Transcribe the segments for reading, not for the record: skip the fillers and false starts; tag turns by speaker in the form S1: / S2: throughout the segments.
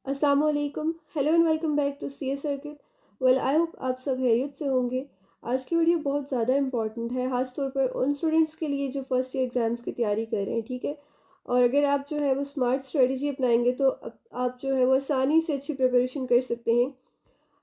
S1: अस्सलाम वालेकुम, hello and welcome back to C A circuit. Well I hope आप सब खैरियत से होंगे। आज की वीडियो बहुत ज़्यादा इंपॉर्टेंट है, ख़ास तौर पर उन स्टूडेंट्स के लिए जो फर्स्ट ईयर एग्ज़ाम्स की तैयारी कर रहे हैं, ठीक है। और अगर आप जो है वो स्मार्ट स्ट्रेटजी अपनाएंगे तो आप जो है वो आसानी से अच्छी प्रिपरेशन कर सकते हैं।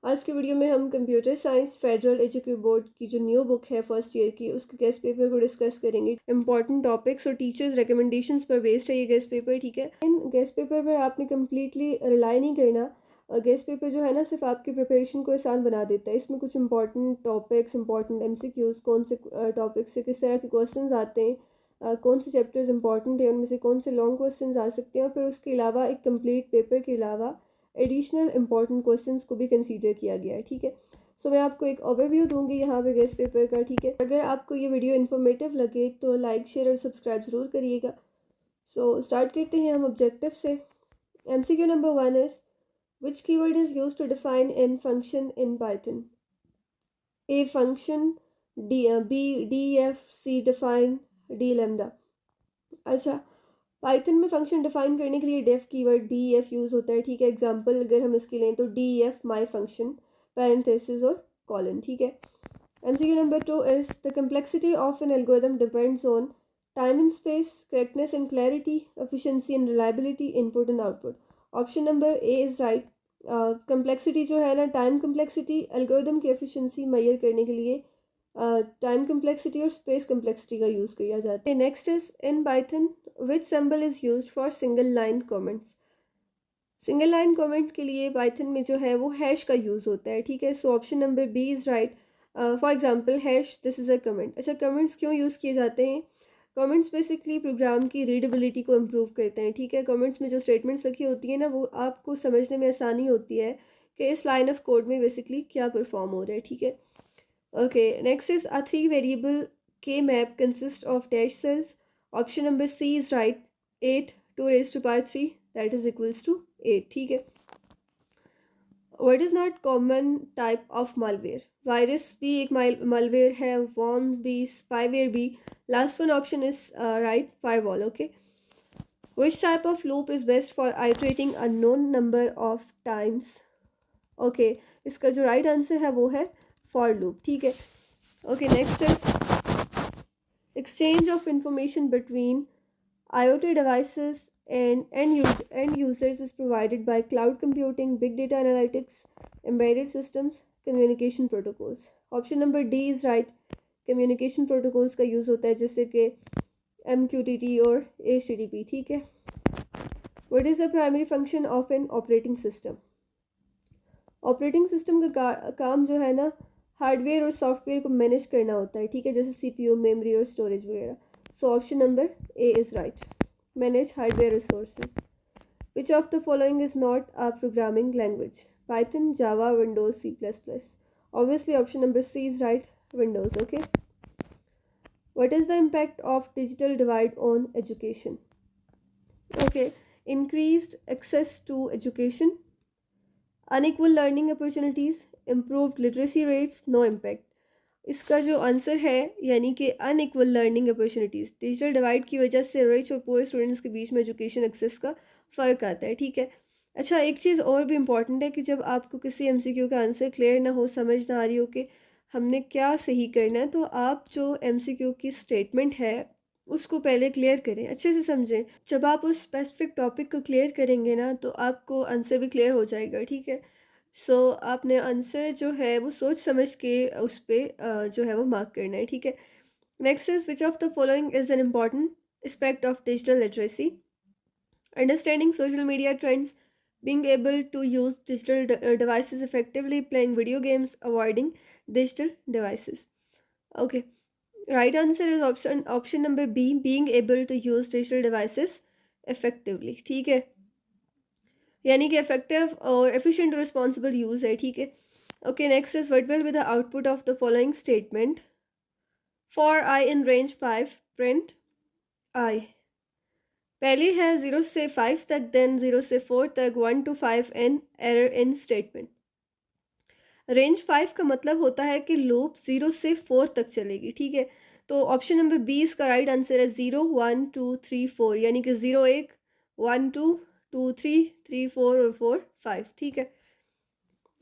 S1: आज की वीडियो में हम computer science federal education board की जो न्यू बुक है फर्स्ट ईयर की, उसके गेस्ट पेपर को डिस्कस करेंगे। इंपॉर्टेंट टॉपिक्स और टीचर्स रिकमेंडेशंस पर बेस्ड है ये गेस्ट पेपर, ठीक है। इन गेस्ट पेपर पर आपने कम्प्लीटली रिलाई नहीं करना। गेस्ट पेपर जो है ना सिर्फ आपकी प्रिपरेशन को आसान बना देता है। इसमें कुछ इंपॉर्टेंट टॉपिक्स, इंपॉर्टेंट एमसीक्यूज, कौन से टॉपिक से किस तरह के क्वेश्चंस आते हैं, कौन से चैप्टर्स इंपॉर्टेंट है, उनमें से कौन से लॉन्ग क्वेश्चंस आ सकते हैं, और फिर उसके अलावा एक कंप्लीट पेपर के अलावा एडिशनल इंपॉर्टेंट क्वेश्चंस को भी कंसीडर किया गया है, ठीक है। सो मैं आपको एक ओवरव्यू दूंगी यहाँ पे गेस्ट पेपर का, ठीक है। अगर आपको ये वीडियो इन्फॉर्मेटिव लगे तो लाइक, शेयर और सब्सक्राइब ज़रूर करिएगा। सो स्टार्ट करते हैं हम ऑब्जेक्टिव से। MCQ number 1 is which keyword is used to define in function in Python. A function, B D F, C define, D lambda. अच्छा, पाइथन में फंक्शन डिफाइन करने के लिए def keyword D F use होता है, ठीक है। एग्जांपल अगर हम इसकी लें तो डी एफ माई फंक्शन, पैरेंथेसिस और कॉलन, ठीक है। MCQ number 2 is the complexity of an algorithm depends on time and space, correctness and clarity, efficiency and reliability, input and output. Option number A is right. Complexity जो है ना, time complexity algorithm की efficiency major करने के लिए time complexity और space complexity का use किया जाता है। Next is in Python which symbol is used for single line comments. Single line comment के लिए पाइथन में जो है वो हैश का यूज़ होता है, ठीक है। So option number B is right. For example hash this is a comment. अच्छा, कमेंट्स क्यों यूज़ किए जाते हैं? कमेंट्स बेसिकली प्रोग्राम की रीडेबिलिटी को इम्प्रूव करते हैं, ठीक है। कमेंट्स में जो स्टेटमेंट्स लिखी होती है ना, वो आपको समझने में आसानी होती है कि इस लाइन ऑफ कोड में बेसिकली क्या परफॉर्म हो रहा है, ठीक है। Okay, next is a three variable K map consists of dash cells. Option number C is right. 8 2 raised to power 3 that is equals to 8. ठीक है. What is not common type of malware? Virus भी एक malware है, worm भी, spyware भी. Last one option is right, firewall. Okay. Which type of loop is best for iterating a known number of times? Okay, इसका जो right answer है वो है for loop, ठीक है. Okay, next is exchange of information between IoT devices and end users is provided by cloud computing, big data analytics, embedded systems, communication protocols. Option number D is right. Communication protocols का use होता है जैसे कि MQTT और HTTP, ठीक है. What is the primary function of an operating system? Operating system का काम जो है ना, हार्डवेयर और सॉफ्टवेयर को मैनेज करना होता है, ठीक है, जैसे सीपीयू, मेमोरी और स्टोरेज वगैरह. So option number A is right. Manage hardware resources. Which of the following is not a programming language? Python, Java, Windows, C plus plus. Obviously option number C is right, Windows. Okay. What is the impact of digital divide on education? Okay, increased access to education, unequal learning opportunities, improved literacy rates, no impact. इसका जो answer है यानी कि unequal learning opportunities. Digital divide की वजह से rich और poor students के बीच में एजुकेशन एक्सेस का फ़र्क आता है, ठीक है. अच्छा, एक चीज़ और भी इम्पॉर्टेंट है कि जब आपको किसी एमसीक्यू का आंसर क्लियर ना हो, समझ ना आ रही हो कि हमने क्या सही करना है, तो आप जो एमसीक्यू की स्टेटमेंट है उसको पहले क्लियर करें, अच्छे से समझें. जब आप उस स्पेसिफिक टॉपिक को क्लियर करेंगे ना तो आपको आंसर भी क्लियर हो जाएगा, ठीक है. सो आपने आंसर जो है वो सोच समझ के उस पर जो है वो मार्क करना है, ठीक है. Next is which of the following is an important aspect of digital literacy? Understanding social media trends, being able to use digital devices effectively, playing video games, avoiding digital devices. Okay, right answer is option number B, being able to use digital devices effectively, ठीक है, यानी कि effective और efficient और responsible use है, ठीक है. Okay, next is what will be the output of the following statement? For I in range 5 print I. पहली है 0 से 5 तक, देन 0 से 4 तक, 1 to 5 an error in statement. Range 5 का मतलब होता है कि लूप 0 से 4 तक चलेगी, ठीक है. तो ऑप्शन नंबर बी इसका राइट आंसर है 0 1 2 3 4, यानी कि 0 1 1 2 2 3 3 4 और 4 5, ठीक है।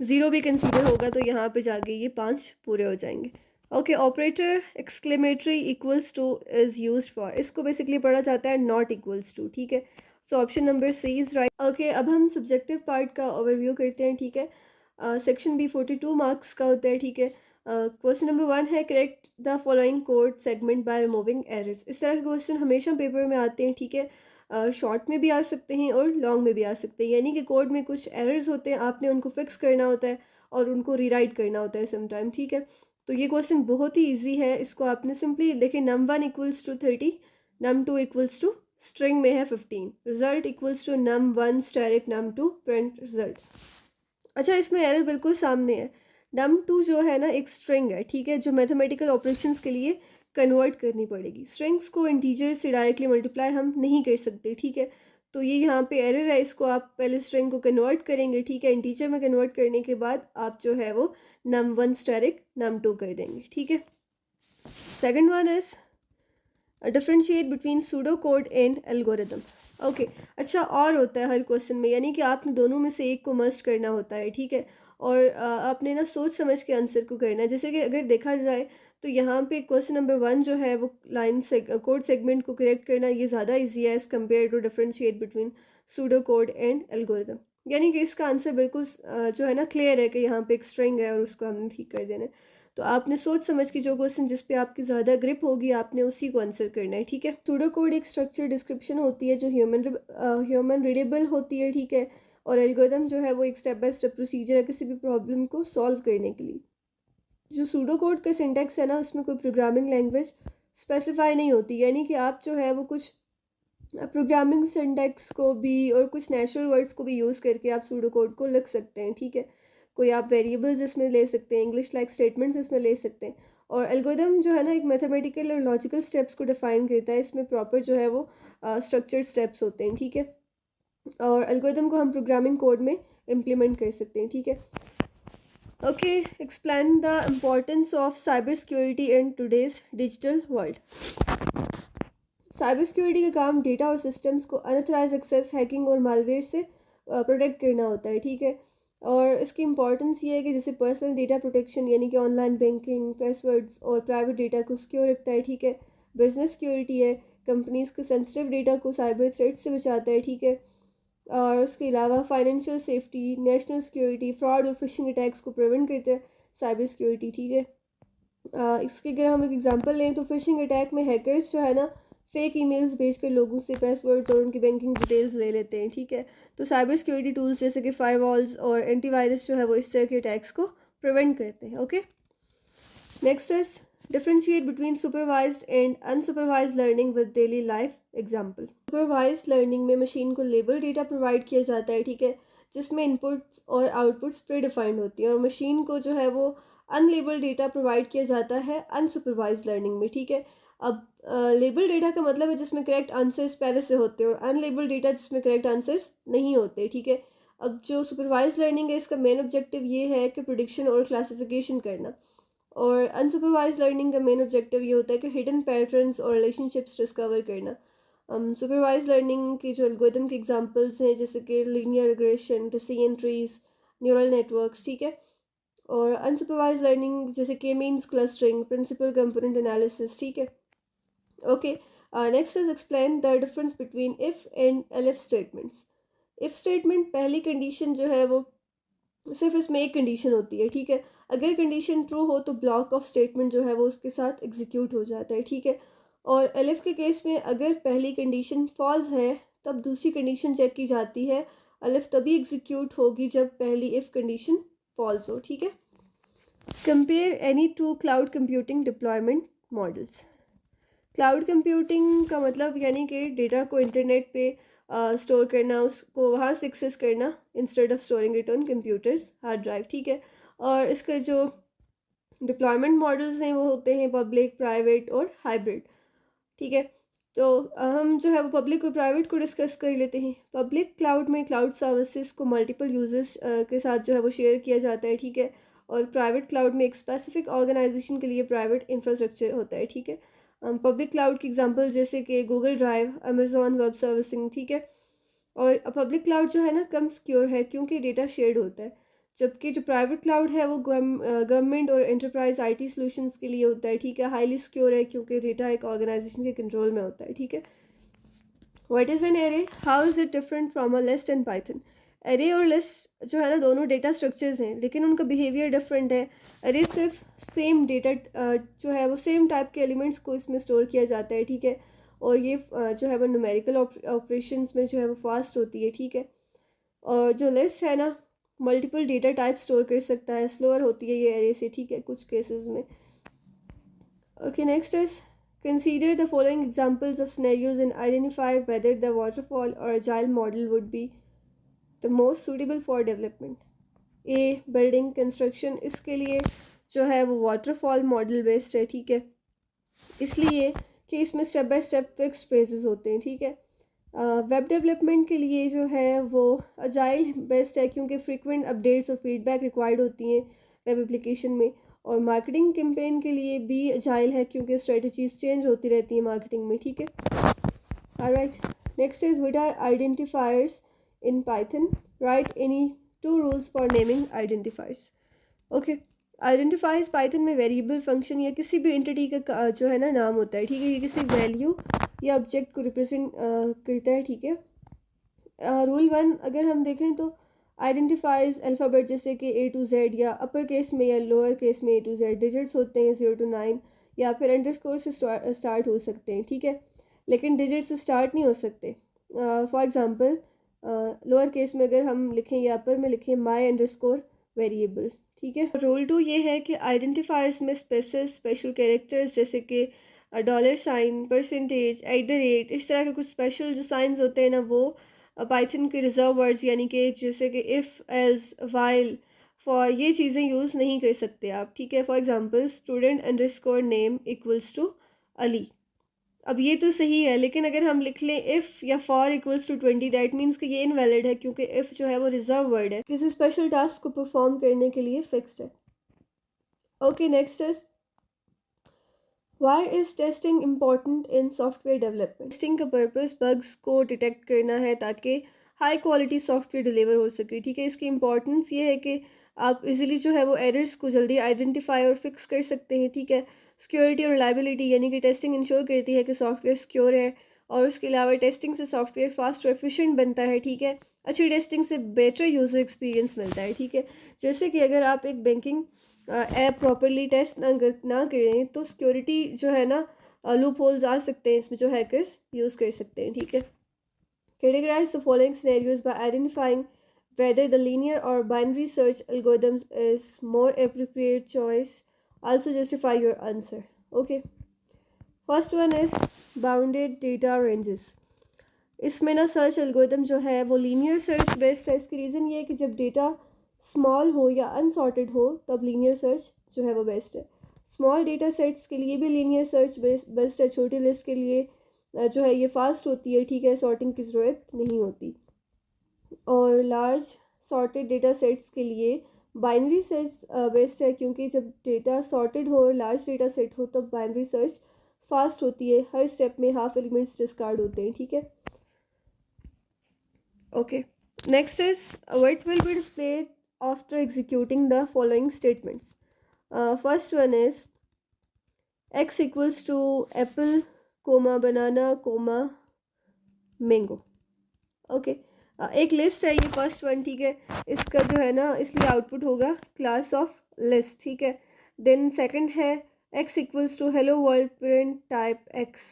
S1: 0 भी कंसीडर होगा तो यहाँ पे जाके ये 5 पूरे हो जाएंगे। Okay, operator exclamatory equals to is used for, इसको बेसिकली पढ़ा जाता है नॉट इक्वल्स टू, ठीक है। So option number C is right. Okay, अब हम सब्जेक्टिव पार्ट का ओवरव्यू करते हैं, ठीक है। सेक्शन बी 42 मार्क्स का होता है, ठीक है। क्वेश्चन नंबर 1 है correct the following code segment by removing errors. इस तरह के क्वेश्चन हमेशा पेपर में आते हैं, ठीक है। शॉर्ट में भी आ सकते हैं और लॉन्ग में भी आ सकते हैं, यानी कि कोड में कुछ एरर्स होते हैं, आपने उनको फिक्स करना होता है और उनको रीराइट करना होता है समटाइम, ठीक है। तो ये क्वेश्चन बहुत ही इजी है, इसको आपने सिंपली देखिए num1 equals to 30, num2 equals to string में है 15, result equals to num1 asterisk num2 print result. अच्छा, इसमें एरर बिल्कुल सामने है। num2 जो है ना एक स्ट्रिंग है, ठीक है, जो मैथमेटिकल ऑपरेशंस के लिए कन्वर्ट करनी पड़ेगी। स्ट्रिंग्स को इंटीजर से डायरेक्टली मल्टीप्लाई हम नहीं कर सकते, ठीक है। तो ये यहाँ पे एरर है, इसको आप पहले स्ट्रिंग को कन्वर्ट करेंगे, ठीक है। इंटीजर में कन्वर्ट करने के बाद आप जो है वो num1 स्टैरिक num2 कर देंगे, ठीक है। Second one is differentiate between pseudo code and algorithm. Okay, अच्छा, और होता है हर क्वेश्चन में, यानी कि आपने दोनों में से एक को मस्ट करना होता है, ठीक है। और आपने ना सोच समझ के आंसर को करना है। जैसे कि अगर देखा जाए तो यहाँ पे क्वेश्चन नंबर 1 जो है वो लाइन से कोड सेगमेंट को करेक्ट करना ये ज़्यादा इजी है as compare to differentiate between pseudo code and algorithm. यानी कि इसका आंसर बिल्कुल जो है ना क्लियर है कि यहाँ पे एक स्ट्रिंग है और उसको हमने ठीक कर देना है। तो आपने सोच समझ के जो क्वेश्चन जिस पे आपकी ज़्यादा ग्रिप होगी आपने उसी को आंसर करना है, ठीक है। सूडो कोड एक स्ट्रक्चर डिस्क्रिप्शन होती है जो ह्यूमन रीडेबल होती है, ठीक है। और एल्गोरिथम जो है वो एक स्टेप बाय स्टेप प्रोसीजर है किसी भी प्रॉब्लम को सॉल्व करने के लिए। जो सूडो कोड का सिंटैक्स है ना उसमें कोई प्रोग्रामिंग लैंग्वेज स्पेसिफाई नहीं होती, यानी कि आप जो है वो कुछ प्रोग्रामिंग सिंटैक्स को भी और कुछ नेचुरल वर्ड्स को भी यूज़ करके आप सूडो कोड को लिख सकते हैं, ठीक है। कोई आप वेरिएबल्स इसमें ले सकते हैं, इंग्लिश लाइक स्टेटमेंट्स इसमें ले सकते हैं। और एल्गोरिथम जो है ना एक मैथमेटिकल और लॉजिकल स्टेप्स को डिफाइन करता है, इसमें प्रॉपर जो है वो स्ट्रक्चर्ड स्टेप्स होते हैं, ठीक है। और एल्गोरिथम को हम प्रोग्रामिंग कोड में इम्प्लीमेंट कर सकते हैं, ठीक है। Okay, explain the importance of cyber security in today's digital world. Cyber security का काम डेटा और सिस्टम्स को अनऑथराइज एक्सेस, हैकिंग और मालवेयर से प्रोटेक्ट करना होता है, ठीक है। और इसकी इंपॉर्टेंस ये है कि जैसे पर्सनल डेटा प्रोटेक्शन यानी कि ऑनलाइन बैंकिंग, पासवर्ड्स और प्राइवेट डेटा को सिक्योर रखता है, ठीक है। बिजनेस सिक्योरिटी है, कंपनीज के सेंसिटिव डेटा को साइबर थ्रेट से बचाता है, ठीक है। और उसके अलावा financial safety, national security, fraud और फिशिंग अटैक्स को प्रिवेंट करते हैं साइबर सिक्योरिटी, ठीक है। इसके अगर हम एक एग्जांपल लें तो फिशिंग अटैक में हैकर्स जो है ना फेक ईमेल्स भेजकर लोगों से पासवर्ड्स और उनकी बैंकिंग डिटेल्स ले लेते हैं, ठीक है। तो साइबर सिक्योरिटी टूल्स जैसे कि फायरवॉल्स और एंटीवायरस जो है वो इस तरह के अटैक्स को प्रिवेंट करते हैं। Okay, next is differentiate between supervised and unsupervised learning with daily life example. Supervised learning में मशीन को लेबल डेटा प्रोवाइड किया जाता है, ठीक है, जिसमें इनपुट्स और आउटपुट्स प्री डिफाइंड होती हैं। और मशीन को जो है वो अनलेबल डेटा प्रोवाइड किया जाता है अनसुपरवाइज्ड लर्निंग में, ठीक है। अब लेबल डेटा का मतलब है जिसमें करेक्ट आंसर्स पहले से होते हैं और अनलेबल डेटा जिसमें करेक्ट आंसर्स नहीं होते, ठीक है। अब जो सुपरवाइज्ड लर्निंग है इसका मेन ऑब्जेक्टिव ये है कि प्रिडिक्शन और क्लासिफिकेशन करना। और अनसुपरवाइज्ड लर्निंग का मेन ऑब्जेक्टिव ये होता है कि हिडन पैटर्न्स और रिलेशनशिप्स डिस्कवर करना। सुपरवाइज्ड लर्निंग की जो एल्गोरिथम के एग्जांपल्स हैं जैसे कि linear regression, decision trees, neural networks, ठीक है। और अनसुपरवाइज्ड लर्निंग जैसे K means clustering, principal component analysis, ठीक है। Okay, next is explain the difference between if and elif statements. If statement पहली कंडीशन जो है वो सिर्फ इसमें एक कंडीशन होती है, ठीक है। अगर कंडीशन ट्रू हो तो ब्लॉक ऑफ स्टेटमेंट जो है वो उसके साथ एग्जीक्यूट हो जाता है, ठीक है। और एलिफ के केस में अगर पहली कंडीशन फॉल्स है तब दूसरी कंडीशन चेक की जाती है। एलिफ तभी एग्जीक्यूट होगी जब पहली इफ कंडीशन फॉल्स हो, ठीक है। Compare any two cloud computing deployment models. Cloud computing का मतलब यानी कि डेटा को इंटरनेट पे स्टोर करना, उसको वहाँ से एक्सेस करना instead of storing it on computers hard drive, ठीक है। और इसके जो डिप्लॉयमेंट मॉडल्स हैं वो होते हैं पब्लिक, प्राइवेट और हाइब्रिड, ठीक है। तो हम जो है वो पब्लिक और प्राइवेट को डिस्कस कर लेते हैं। पब्लिक क्लाउड में क्लाउड सर्विसेज को मल्टीपल यूजर्स के साथ जो है वो शेयर किया जाता है, ठीक है। और प्राइवेट क्लाउड में एक स्पेसिफिक ऑर्गेनाइजेशन के लिए प्राइवेट इंफ्रास्ट्रक्चर होता है, ठीक है। पब्लिक क्लाउड की एग्जांपल जैसे कि Google drive, Amazon web servicing, ठीक है। और पब्लिक क्लाउड जो है ना कम सिक्योर है क्योंकि डेटा शेयर्ड होता है, जबकि जो प्राइवेट क्लाउड है वो गवर्नमेंट और एंटरप्राइज आईटी सॉल्यूशंस के लिए होता है, ठीक है। हाईली सिक्योर है क्योंकि डेटा एक ऑर्गेनाइजेशन के कंट्रोल में होता है, ठीक है। What is an array, how is it different from a list in Python. Array और लिस्ट जो है ना दोनों डेटा स्ट्रक्चर्स हैं, लेकिन उनका बिहेवियर डिफरेंट है। एरे सिर्फ सेम डेटा जो है वो सेम टाइप के एलिमेंट्स को इसमें स्टोर किया जाता है, ठीक है। और ये जो है वो न्यूमेरिकल ऑपरेशंस में जो है वो फास्ट होती है, ठीक है। और जो लिस्ट है ना मल्टीपल डेटा टाइप स्टोर कर सकता है, स्लोअर होती है ये एरे से, ठीक है, कुछ केसेस में। Okay, next is consider the following examples of scenarios and identify whether the waterfall or agile model would be the most suitable for development. A. Building construction, इसके लिए जो है वो वाटरफॉल मॉडल बेस्ड है, ठीक है, इसलिए कि इसमें step by step fixed phases होते हैं, ठीक है। वेब डेवलपमेंट के लिए जो है वो अजाइल बेस्ट है क्योंकि फ्रीक्वेंट अपडेट्स और फीडबैक रिक्वायर्ड होती हैं वेब एप्लीकेशन में। और मार्केटिंग कैंपेन के लिए भी अजाइल है क्योंकि स्ट्रेटजीज चेंज होती रहती हैं मार्केटिंग में, ठीक है। Alright, next is what are identifiers in Python, write any 2 rules for naming identifiers. Okay, identifiers Python में वेरिएबल फंक्शन या किसी भी एंटिटी का जो है ना नाम होता है, ठीक है, ये किसी वैल्यू या ऑब्जेक्ट को रिप्रेजेंट करता है, ठीक है। रूल 1 अगर हम देखें तो आइडेंटिफाइज अल्फ़ाबेट जैसे कि A to Z या अपर केस में या लोअर केस में A to Z, डिजिट्स होते हैं 0 to 9 या फिर अंडरस्कोर से स्टार्ट हो सकते हैं, ठीक है, लेकिन डिजिट से स्टार्ट नहीं हो सकते। फॉर एग्ज़ाम्पल लोअर केस में अगर हम लिखें या अपर में लिखें माई अंडरस्कोर वेरिएबल, ठीक है। रूल 2 ये है कि आइडेंटिफायर्स में स्पेशल कैरेक्टर्स जैसे कि $, परसेंटेज, @ इस तरह के कुछ स्पेशल जो साइंस होते हैं ना वो पाइथन के रिजर्व वर्ड्स यानी कि जैसे कि इफ़, एल्स, वाइल, फॉर, ये चीज़ें यूज़ नहीं कर सकते आप, ठीक है। For example student_name equals to Ali, अब ये तो सही है, लेकिन अगर हम लिख लें इफ़ या for equals to 20, that means कि ये इनवैलिड है क्योंकि इफ़ जो है वो रिजर्व वर्ड है, किसी स्पेशल टास्क को परफॉर्म करने के लिए फिक्स्ड है। Okay, next is why is testing important in software development. Testing का पर्पस बग्स को डिटेक्ट करना है ताकि हाई क्वालिटी सॉफ्टवेयर डिलीवर हो सके, ठीक है। इसकी इंपॉर्टेंस ये है कि आप इजीली जो है वो एरर्स को जल्दी आइडेंटिफाई और फिक्स कर सकते हैं, ठीक है। सिक्योरिटी और रिलायबिलिटी यानी कि टेस्टिंग इंश्योर करती है कि सॉफ्टवेयर सिक्योर है, और उसके अलावा टेस्टिंग से सॉफ्टवेयर फास्ट और एफिशिएंट बनता है, ठीक है। अच्छी टेस्टिंग से बेटर यूज़र एक्सपीरियंस मिलता है, ठीक है। जैसे कि अगर आप एक बैंकिंग ऐप प्रॉपरली टेस्ट ना करें तो सिक्योरिटी जो है ना लूप होल्स आ सकते हैं इसमें जो हैकर्स यूज़ कर सकते हैं, ठीक है। Categorize the following scenarios by identifying whether the linear or binary search algorithms is more appropriate choice. Also justify your answer. Okay, first one is bounded data ranges. इसमें ना सर्च एल्गोरिदम जो है वो लीनियर सर्च बेस्ड है। इसकी reason ये है कि जब डेटा स्मॉल हो या अनसॉर्टेड हो तब लीनियर सर्च जो है वो बेस्ट है। स्मॉल डेटा सेट्स के लिए भी लीनियर सर्च बेस्ट है, छोटी लिस्ट के लिए जो है ये फास्ट होती है, ठीक है, सॉर्टिंग की ज़रूरत नहीं होती। और लार्ज सॉर्टेड डेटा सेट्स के लिए बाइनरी सर्च बेस्ट है क्योंकि जब डेटा सॉर्टेड हो और लार्ज डेटा सेट हो तब बाइनरी सर्च फास्ट होती है, हर स्टेप में हाफ एलिमेंट्स डिस्कार्ड होते हैं, ठीक है। Okay, next is what will be displayed after executing the following statements. First one is x equals to apple, comma banana, comma mango. Okay, एक list है ये फर्स्ट वन, ठीक है, इसका जो है ना इसलिए आउटपुट होगा क्लास ऑफ लिस्ट, ठीक है। देन सेकंड है x equals to hello world print type x,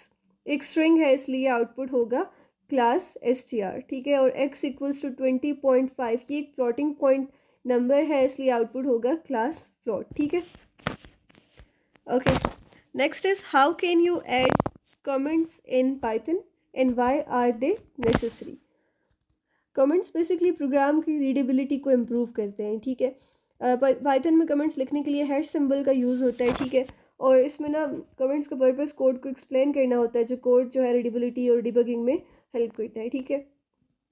S1: एक स्ट्रिंग है इसलिए आउटपुट होगा क्लास str, ठीक है। और x इक्वल्स टू 20.5, ये एक फ्लोटिंग पॉइंट नंबर है इसलिए आउटपुट होगा क्लास फ्लोट, ठीक है। Okay, next is how can you add comments in Python and why are they necessary. Comments basically program की रीडेबिलिटी को इम्प्रूव करते हैं, ठीक है। पाइथन में कमेंट्स लिखने के लिए हैश सिंबल का यूज़ होता है, ठीक है। और इसमें ना कमेंट्स का पर्पस कोड को एक्सप्लेन करना होता है, जो कोड जो है रीडेबिलिटी और डिबगिंग में हेल्प करता है, ठीक है।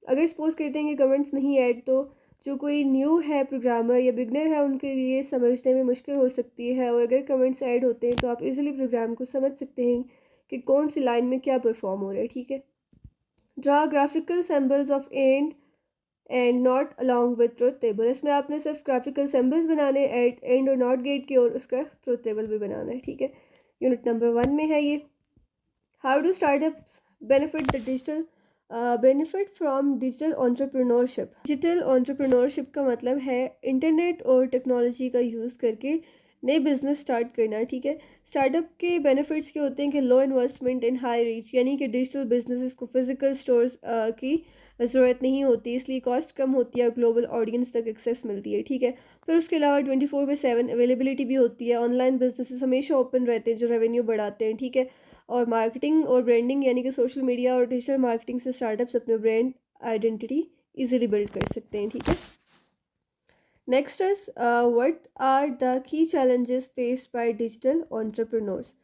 S1: अगर सपोज करते हैं कि कमेंट्स नहीं ऐड तो जो कोई न्यू है प्रोग्रामर या बिगनर है उनके लिए समझने में मुश्किल हो सकती है, और अगर कमेंट्स ऐड होते हैं तो आप इजीली प्रोग्राम को समझ सकते हैं कि कौन सी लाइन में क्या परफॉर्म हो रहा है, ठीक है। Draw graphical symbols of and not along with truth table. इसमें आपने सिर्फ ग्राफिकल सिंबल्स बनाने, एंड और नॉट गेट की, और उसका ट्रुथ टेबल भी बनाना है, ठीक है। यूनिट नंबर 1 में है ये। How do startups benefit the digital benefit from digital entrepreneurship. Digital entrepreneurship का मतलब है इंटरनेट और टेक्नोलॉजी का यूज़ करके नए बिजनेस स्टार्ट करना, ठीक है। स्टार्टअप के बेनिफिट्स क्या होते हैं कि लो इन्वेस्टमेंट इन हाई रीच, यानी कि डिजिटल बिजनेसेस को फिजिकल स्टोर्स की ज़रूरत नहीं होती, इसलिए कॉस्ट कम होती है और ग्लोबल ऑडियंस तक एक्सेस मिलती है, ठीक है। फिर उसके अलावा 24/7 अवेलेबिलिटी भी होती है। ऑनलाइन बिजनेसेस हमेशा ओपन रहते हैं जो रेवेन्यू बढ़ाते हैं, ठीक है। और मार्केटिंग और ब्रांडिंग, यानी कि सोशल मीडिया और डिजिटल मार्केटिंग से स्टार्टअप्स अपने ब्रांड आइडेंटिटी इजीली बिल्ड कर सकते हैं, ठीक है। Next is what are the key challenges faced by digital entrepreneurs.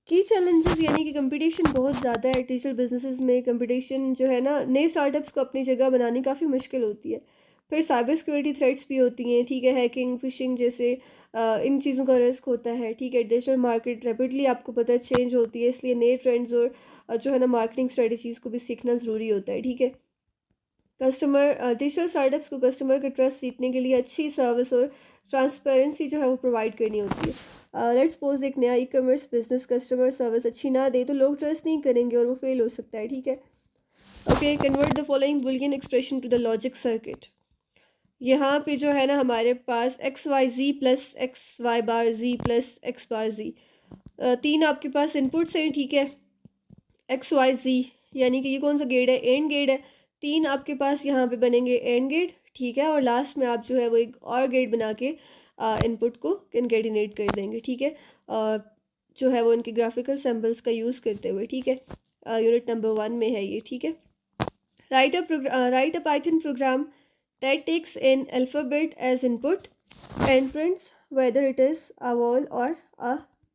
S1: Key challenges यानी कि कंपटीशन बहुत ज़्यादा है डिजिटल बिजनेसेस में। कंपटीशन जो है ना, नए स्टार्टअप्स को अपनी जगह बनानी काफ़ी मुश्किल होती है। फिर साइबर सिक्योरिटी थ्रेट्स भी होती हैं, ठीक है। हैकिंग, फिशिंग जैसे इन चीज़ों का रिस्क होता है, ठीक है। डिजिटल मार्केट रैपिडली, आपको पता है, चेंज होती है, इसलिए नए ट्रेंड्स और जो है ना मार्केटिंग स्ट्रेटजीज़ को भी सीखना ज़रूरी होता है, ठीक है। डिजिटल स्टार्टअप्स को कस्टमर का ट्रस्ट जीतने के लिए अच्छी सर्विस और ट्रांसपेरेंसी जो है वो प्रोवाइड करनी होती है। लेट्स सपोज एक नया e commerce business customer service अच्छी ना दे तो लोग ट्रस्ट नहीं करेंगे और वो फेल हो सकता है, ठीक है। Okay, convert the following Boolean expression to the logic circuit. यहाँ पे जो है ना हमारे पास X Y Z plus X Y bar Z plus X bar Z, तीन आपके पास इनपुट्स हैं, ठीक है। एक्स वाई जी, यानी कि ये कौन सा गेट है, एंड गेट है। तीन आपके पास यहाँ पे बनेंगे एंड गेट, ठीक है। और लास्ट में आप जो है वो एक और गेट बना के इनपुट को कंकैटिनेट कर देंगे, ठीक है। जो है वो इनके ग्राफिकल सिंबल्स का यूज़ करते हुए, ठीक है। यूनिट नंबर 1 में है ये, ठीक है। Write a Python programme that takes an alphabet as input and prints whether it is a vowel or a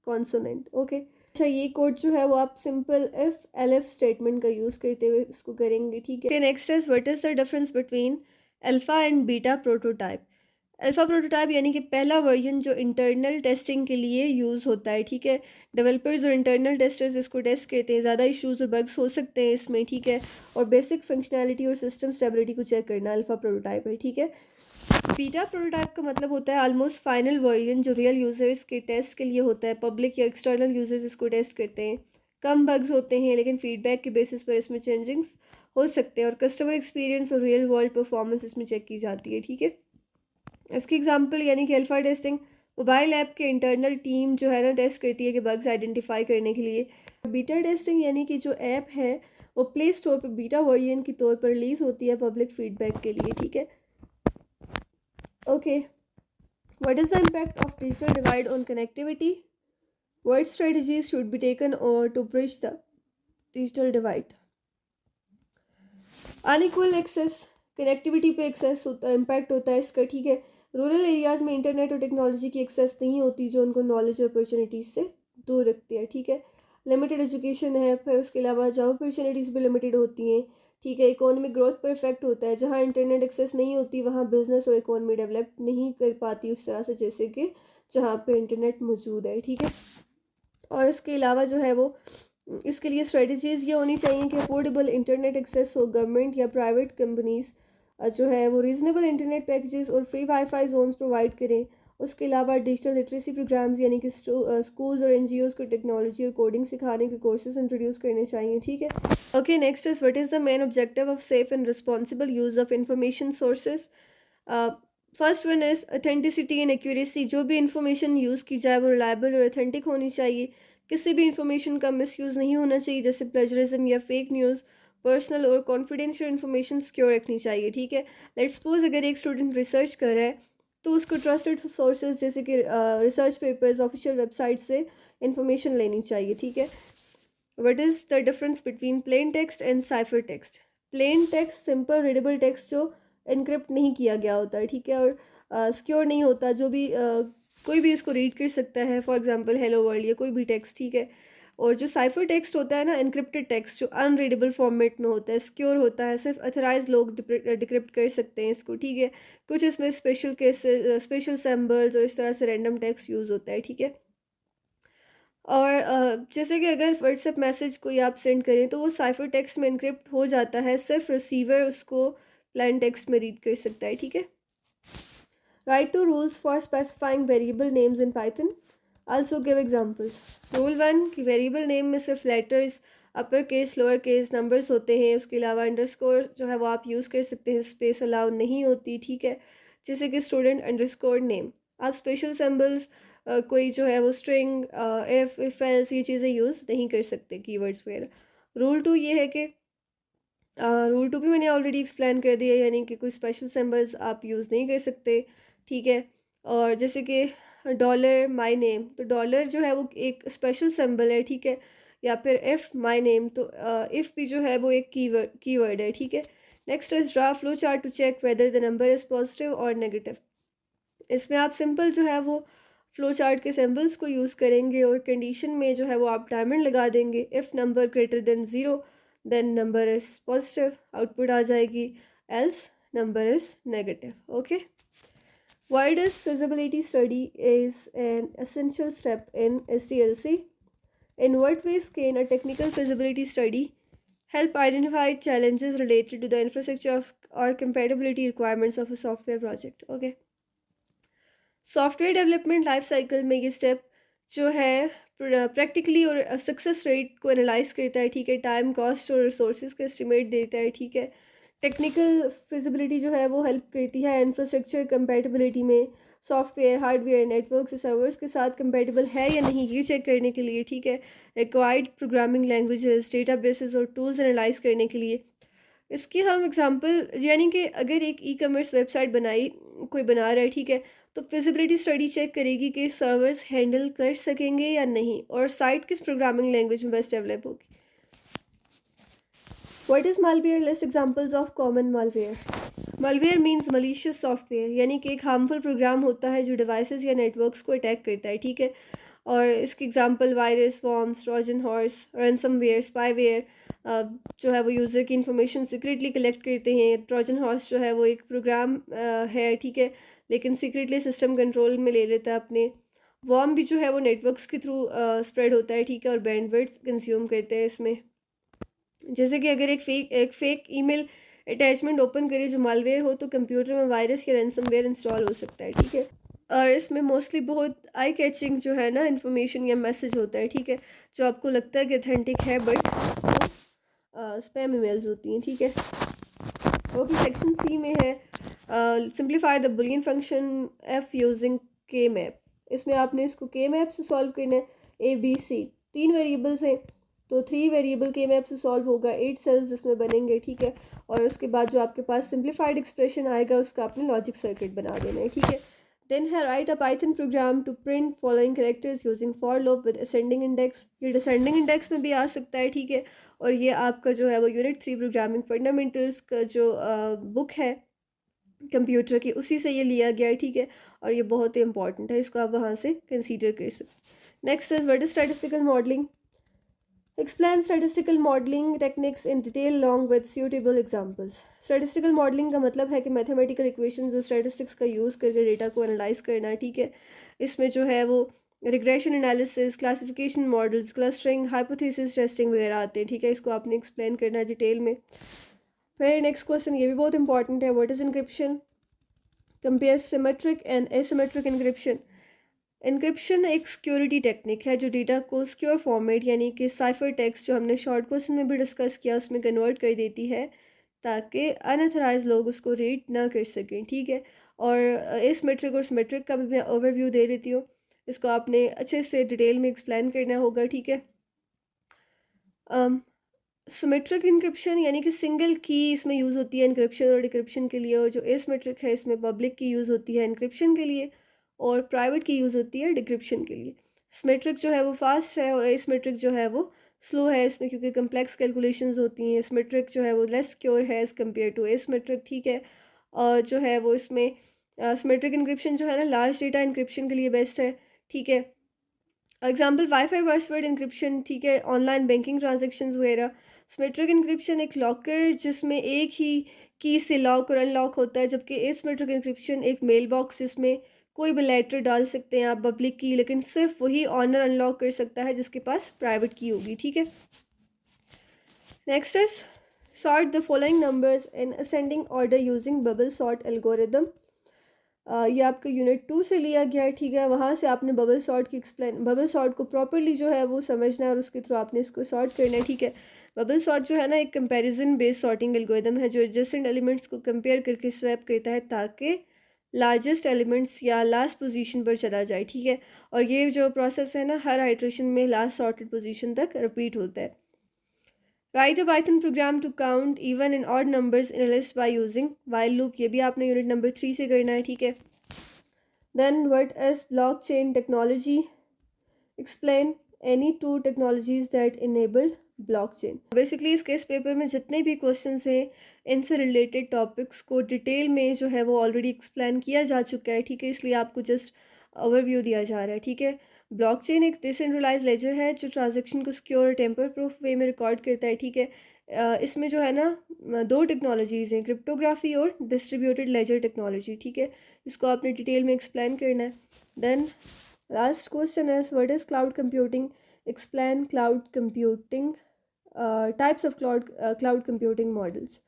S1: consonant, okay। अच्छा, ये कोड जो है वो आप सिंपल इफ एलिफ स्टेटमेंट का यूज़ करते हुए इसको करेंगे, ठीक है। Next is what is the difference between alpha and beta prototype. Alpha prototype यानी कि पहला वर्जन जो इंटरनल टेस्टिंग के लिए यूज़ होता है, ठीक है। डेवलपर्स और इंटरनल टेस्टर्स इसको टेस्ट करते हैं, ज़्यादा इश्यूज और बग्स हो सकते हैं इसमें, ठीक है। और बेसिक फंक्शनैलिटी और सिस्टम स्टेबिलिटी को चेक करना अल्फा प्रोटोटाइप है, ठीक है। बीटा प्रोटोटाइप का मतलब होता है ऑलमोस्ट फाइनल वर्जन जो रियल यूजर्स के टेस्ट के लिए होता है। पब्लिक या एक्सटर्नल यूजर्स इसको टेस्ट करते हैं। कम बग्स होते हैं लेकिन फीडबैक के बेसिस पर इसमें चेंजिंग्स हो सकते हैं और कस्टमर एक्सपीरियंस और रियल वर्ल्ड परफॉर्मेंस इसमें चेक की जाती है, ठीक है। इसकी एग्जांपल यानी कि अल्फा टेस्टिंग, मोबाइल ऐप के इंटरनल टीम जो है ना टेस्ट करती है कि बग्स आइडेंटिफाई करने के लिए। बीटा टेस्टिंग यानी कि जो ऐप है वो प्ले स्टोर पर बीटा वर्जन के तौर पर रिलीज होती है पब्लिक फीडबैक के लिए, ठीक है। Okay, what is the impact of digital divide on connectivity? What strategies should be taken or to bridge the digital divide? Unequal access, connectivity पे एक्सेस होता इम्पैक्ट होता है इसका, ठीक है। रूरल एरियाज़ में इंटरनेट और टेक्नोलॉजी की एक्सेस नहीं होती जो उनको नॉलेज अपॉर्चुनिटीज़ से दूर रखती है, ठीक है। लिमिटेड एजुकेशन है, फिर उसके अलावा जॉब अपॉर्चुनिटीज़ भी लिमिटेड होती हैं, ठीक है। इकोनॉमिक ग्रोथ पर इफेक्ट होता है, जहाँ इंटरनेट एक्सेस नहीं होती वहाँ बिजनेस और इकोनॉमी डेवलप नहीं कर पाती उस तरह से जैसे कि जहाँ पे इंटरनेट मौजूद है, ठीक है। और इसके अलावा जो है वो इसके लिए स्ट्रेटजीज़ ये होनी चाहिए कि अफोर्डेबल इंटरनेट एक्सेस हो। गवर्नमेंट या प्राइवेट कंपनीज़ जो है वो रीज़नेबल इंटरनेट पैकेजेस और फ्री वाईफाई जोन्स प्रोवाइड करें। उसके अलावा डिजिटल लिटरेसी प्रोग्राम्स यानी कि स्कूल्स और एनजीओज़ को टेक्नोलॉजी और कोडिंग सिखाने के कोर्सेज इंट्रोड्यूस करने चाहिए, ठीक है। Okay, next is what is the main objective of safe and responsible use of information sources. First one is authenticity and accuracy. जो भी इंफॉर्मेशन यूज़ की जाए वो रिलायबल और अथेंटिक होनी चाहिए। किसी भी इंफॉर्मेशन का मिसयूज़ नहीं होना चाहिए, जैसे प्लेजरिज्म या फेक न्यूज़। पर्सनल और कॉन्फिडेंशियल इंफॉर्मेशन सिक्योर रखनी चाहिए, ठीक है। लेट्स सपोज अगर एक स्टूडेंट रिसर्च कर रहा है तो उसको ट्रस्टेड सोर्सेज जैसे कि रिसर्च पेपर्स, ऑफिशियल वेबसाइट से इंफॉर्मेशन लेनी चाहिए, ठीक है। What is the difference between plain text and cipher text. Plain text simple readable text जो इनक्रिप्ट नहीं किया गया होता है, ठीक है, और सिक्योर नहीं होता, जो भी कोई भी इसको रीड कर सकता है, फॉर एग्जांपल हेलो वर्ल्ड या कोई भी टेक्स्ट, ठीक है। और जो साइफर टेक्स्ट होता है ना, इनक्रिप्टेड टेक्स्ट जो अनरीडेबल फॉर्मेट में होता है, सिक्योर होता है, सिर्फ अथराइज लोग डिक्रिप्ट कर सकते हैं इसको, ठीक है। कुछ इसमें स्पेशल केसेस, स्पेशल सिंबल्स और इस तरह से रैंडम टेक्स्ट यूज़ होता है, ठीक है। और जैसे कि अगर व्हाट्सएप मैसेज कोई आप सेंड करें तो वो साइफर टेक्स्ट में एन्क्रिप्ट हो जाता है, सिर्फ रिसीवर उसको प्लेन टेक्स्ट में रीड कर सकता है, ठीक है। Write two rules for specifying variable names in Python, also give examples. Rule 1 कि वेरिएबल नेम में सिर्फ letters, upper case, lower case, numbers होते हैं, उसके अलावा अंडरस्कोर जो है वो आप यूज़ कर सकते हैं, स्पेस अलाउ नहीं होती, ठीक है। जैसे कि स्टूडेंट अंडरस्कोर नेम, आप स्पेशल सिंबल्स, कोई जो है वो स्ट्रिंग, इफ एल्स, ये चीज़ें यूज़ नहीं कर सकते, कीवर्ड्स वगैरह। रूल 2 ये है कि रूल 2 भी मैंने ऑलरेडी एक्सप्लेन कर दिया, यानी कि कोई स्पेशल सिंबल्स आप यूज़ नहीं कर सकते, ठीक है। और जैसे कि डॉलर माय नेम, तो डॉलर जो है वो एक स्पेशल सिंबल है, ठीक है। या फिर इफ़ माय नेम, तो इफ़ भी जो है वो एक कीवर्ड है, ठीक है। Next is draw flow chart to check whether the number is positive और नेगेटिव। इसमें आप सिंपल जो है वो फ्लो चार्ट के सिंबल्स को यूज़ करेंगे और कंडीशन में जो है वो आप डायमंड लगा देंगे। If number greater than zero then number is positive, output आ जाएगी, else number is negative. Okay, why does feasibility study is an essential step in SDLC? In what ways can a technical feasibility study help identify challenges related to the infrastructure of, or compatibility requirements of a software project? Okay. Software development life cycle में ये step जो है practically और success rate को analyse करता है, ठीक है। टाइम, कॉस्ट और रिसोर्सेज का एस्टिमेट देता है, ठीक है। टेक्निकल फिजिबिलिटी जो है वो हेल्प करती है इंफ्रास्ट्रक्चर कंपैटिबिलिटी में, सॉफ्टवेयर, हार्डवेयर, नेटवर्क्स और सर्वर्स के साथ कंपैटिबल है या नहीं ये चेक करने के लिए, ठीक है। रिक्वायर्ड प्रोग्रामिंग लैंग्वेजेस, डेटाबेसेस और टूल्स एनालाइज करने के लिए। इसकी हम एग्जांपल, यानी कि अगर एक ई कॉमर्स वेबसाइट बनाई, कोई बना रहा है, ठीक है, तो फिजिबिलिटी स्टडी चेक करेगी कि सर्वर्स हैंडल कर सकेंगे या नहीं, और साइट किस प्रोग्रामिंग लैंग्वेज में बेस्ट डेवलप होगी। What is malware? List examples of common malware. Malware means malicious software, यानी कि एक हार्मफुल प्रोग्राम होता है जो डिवाइसेस या नेटवर्क्स को अटैक करता है, ठीक है। और इसकी example virus, worms, Trojan horse, ransomware, spyware जो है वो यूज़र की इंफॉर्मेशन सीक्रेटली कलेक्ट करते हैं। ट्रोजन हॉर्स जो है वो एक प्रोग्राम है, ठीक है, लेकिन सीक्रेटली सिस्टम कंट्रोल में ले लेता है अपने। वॉर्म भी जो है वो नेटवर्क्स के थ्रू स्प्रेड होता है, ठीक है, और बैंडविड्थ कंज्यूम करते हैं इसमें। जैसे कि अगर एक फेक ईमेल अटैचमेंट ओपन करे जो मालवेयर हो, तो कंप्यूटर में वायरस या रैंसमवेयर इंस्टॉल हो सकता है, ठीक है। और इसमें मोस्टली बहुत आई कैचिंग जो है ना इंफॉर्मेशन या मैसेज होता है, ठीक है, जो आपको लगता है कि अथेंटिक है, बट स्पैम ईमेल्स होती हैं, ठीक है। ओके, सेक्शन सी में है simplify the Boolean function F using के मैप। इसमें आपने इसको के मैप से सॉल्व करना है। ABC 3 वेरिएबल्स हैं, तो 3 वेरिएबल के मैप से सॉल्व होगा, 8 सेल्स इसमें बनेंगे, ठीक है। और उसके बाद जो आपके पास सिंप्लीफाइड एक्सप्रेशन आएगा उसका आपने लॉजिक सर्किट बना देना है, ठीक है। देन है write a Python program to print following characters using for loop with ascending index. ये डिसेंडिंग इंडेक्स में भी आ सकता है, ठीक है। और ये आपका जो है वो यूनिट 3 प्रोग्रामिंग फंडामेंटल्स का जो बुक है कंप्यूटर की, उसी से ये लिया गया है, ठीक है। और ये बहुत ही इंपॉर्टेंट है, इसको आप वहाँ से कंसीडर कर सकते। Next is what is statistical modelling. Explain statistical modelling techniques in detail long with suitable examples. Statistical modelling का मतलब है कि मैथमेटिकल इक्वेशंस और स्टैटिस्टिक्स का यूज़ करके डेटा को एनालाइज करना, ठीक है। इसमें जो है वो regression analysis, classification models, clustering, hypothesis testing वगैरह आते हैं, ठीक है। इसको आपने एक्सप्लेन करना डिटेल में। फिर नेक्स्ट क्वेश्चन ये भी बहुत इंपॉर्टेंट है, what is encryption. Compare symmetric and asymmetric encryption. Encryption एक सिक्योरिटी टेक्निक है जो डेटा को सिक्योर फॉर्मेट, यानी कि साइफर टेक्स्ट जो हमने शॉर्ट क्वेश्चन में भी डिस्कस किया, उसमें कन्वर्ट कर देती है ताकि अनऑथराइज लोग उसको रीड ना कर सकें, ठीक है। और एसिमेट्रिक और सिमेट्रिक का भी मैं ओवरव्यू दे देती हूँ, इसको आपने अच्छे से डिटेल में एक्सप्लेन करना होगा, ठीक है। सिमेट्रिक इनक्रिप्शन यानी कि सिंगल की इसमें यूज़ होती है इनक्रिप्शन और डिक्रिप्शन के लिए, और जो एसिमेट्रिक है इसमें पब्लिक की यूज़ होती है इनक्रिप्शन के लिए और प्राइवेट की यूज़ होती है डिक्रिप्शन के लिए। सिमेट्रिक जो है वो फास्ट है और एसिमेट्रिक जो है वो स्लो है इसमें, क्योंकि कम्प्लेक्स कैलकुलेशंस होती हैं। सिमेट्रिक जो है वो लेस सिक्योर है एज़ कम्पेयर टू एसिमेट्रिक, ठीक है। और जो है वो इसमें सिमेट्रिक इनक्रिप्शन जो है ना लार्ज डेटा इनक्रिप्शन के लिए बेस्ट है, ठीक है। एग्जाम्पल वाईफाई पासवर्ड इंक्रिप्शन, ठीक है, ऑनलाइन बैंकिंग ट्रांजेक्शन्स वगैरह। सिमेट्रिक इंक्रिप्शन एक लॉकर जिसमें एक ही की से लॉक और अनलॉक होता है, जबकि एसिमेट्रिक इंक्रिप्शन एक मेल बॉक्स जिसमें कोई भी लेटर डाल सकते हैं आप पब्लिक की, लेकिन सिर्फ वही ऑनर अनलॉक कर सकता है जिसके पास प्राइवेट की होगी, ठीक है। Next is sort the following numbers in ascending order using bubble sort algorithm. ये आपका यूनिट 2 से लिया गया है, ठीक है। वहाँ से आपने बबल सॉर्ट को प्रॉपरली जो है वो समझना है और उसके थ्रू आपने इसको सॉर्ट करना है, ठीक है। बबल सॉर्ट जो है ना एक कंपैरिजन बेस्ड सॉर्टिंग एल्गोरिदम है जो एडजेसेंट एलिमेंट्स को कंपेयर करके स्वैप करता है ताकि लार्जेस्ट एलिमेंट्स या लास्ट पोजीशन पर चला जाए, ठीक है। और ये जो प्रोसेस है ना हर आइट्रेशन में लास्ट सॉर्टेड पोजीशन तक रिपीट होता है। Write a Python program to count even and odd numbers in a list by using while loop. ये भी आपने यूनिट नंबर 3 से करना है, ठीक है। Then what is blockchain technology, explain any two technologies that enable blockchain. Basically इस case paper में जितने भी क्वेश्चंस हैं इनसे रिलेटेड टॉपिक्स को डिटेल में जो है वो ऑलरेडी एक्सप्लेन किया जा चुका है, ठीक है। इसलिए आपको जस्ट ओवरव्यू दिया जा रहा है, ठीक है। ब्लॉकचेन एक डिसेंट्रलाइज लेजर है जो ट्रांजैक्शन को सिक्योर और टेम्पर प्रूफ वे में रिकॉर्ड करता है, ठीक है। इसमें जो है ना दो टेक्नोलॉजीज़ हैं, क्रिप्टोग्राफी और डिस्ट्रीब्यूटेड लेजर टेक्नोलॉजी, ठीक है। इसको आपने डिटेल में एक्सप्लेन करना है। Then last question is what is cloud computing? Explain cloud computing, types of cloud computing models.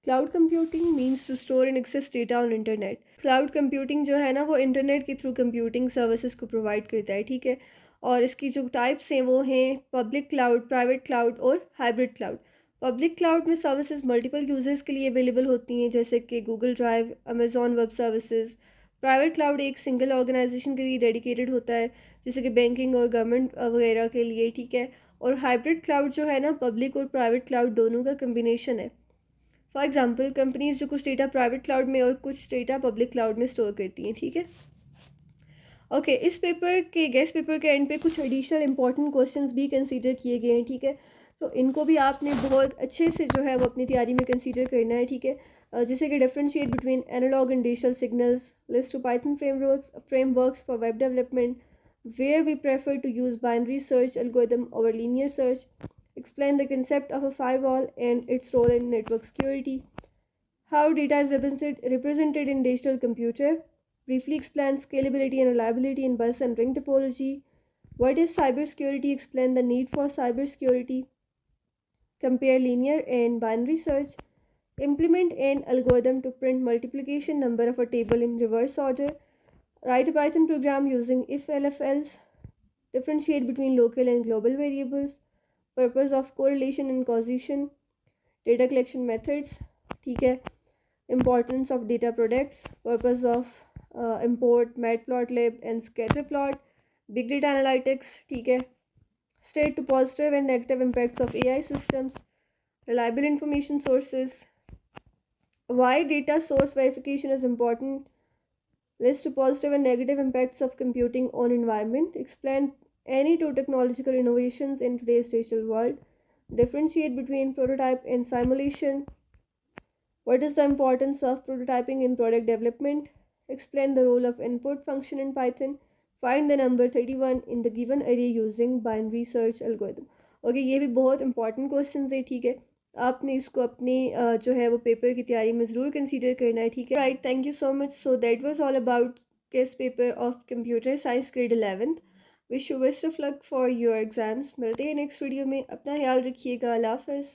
S1: Cloud computing means to store and access data on internet. Cloud computing जो है ना वो इंटरनेट के through computing services को provide करता है, ठीक है। और इसकी जो टाइप्स हैं वो हैं पब्लिक क्लाउड, प्राइवेट क्लाउड और हाइब्रिड क्लाउड। पब्लिक क्लाउड में सर्विसेज मल्टीपल यूजर्स के लिए अवेलेबल होती हैं जैसे कि Google drive, Amazon web services. Private cloud एक सिंगल ऑर्गेनाइजेशन के लिए डेडिकेटेड होता है जैसे कि बैंकिंग और गवर्नमेंट वगैरह के लिए, ठीक है। और हाइब्रिड क्लाउड जो है ना पब्लिक और प्राइवेट क्लाउड दोनों का कम्बिनेशन है। फॉर एग्जांपल कंपनीज जो कुछ डेटा प्राइवेट क्लाउड में और कुछ डेटा पब्लिक क्लाउड में स्टोर करती हैं, ठीक है। ओके इस गेस्ट पेपर के एंड पे कुछ एडिशनल इंपॉर्टेंट क्वेश्चंस भी कंसीडर किए गए हैं, ठीक है। तो इनको भी आपने बहुत अच्छे से जो है वो अपनी तैयारी में कंसीडर करना है, ठीक है। जैसे कि differentiate between analog and digital signals, list of Python frameworks for web development, where we prefer to use binary search algorithm over linear search, explain the concept of a firewall and its role in network security, how data is represented in digital computer, briefly explain scalability and reliability in bus and ring topology, what is cybersecurity, explain the need for cybersecurity, compare linear and binary search, implement an algorithm to print multiplication number of a table in reverse order, write a Python program using if elif else, differentiate between local and global variables, purpose of correlation and causation, data collection methods, ठीक है। Importance of data products, purpose of import matplotlib and scatterplot, big data analytics, ठीक है। State to positive and negative impacts of AI systems, reliable information sources, why data source verification is important, list positive and negative impacts of computing on environment, explain any two technological innovations in today's digital world, differentiate between prototype and simulation, what is the importance of prototyping in product development, explain the role of input function in Python, find the number 31 in the given array using binary search algorithm. Okay ये भी बहुत important question है, ठीक है। आपने इसको अपनी जो है वो पेपर की तैयारी में ज़रूर कंसीडर करना है, ठीक है। Right, thank you so much. So that was all about case paper of computer science grade 11th। Wish you best of luck for your exams. मिलते हैं नेक्स्ट वीडियो में, अपना ख्याल रखिएगा। अल्लाह हाफ़िज़।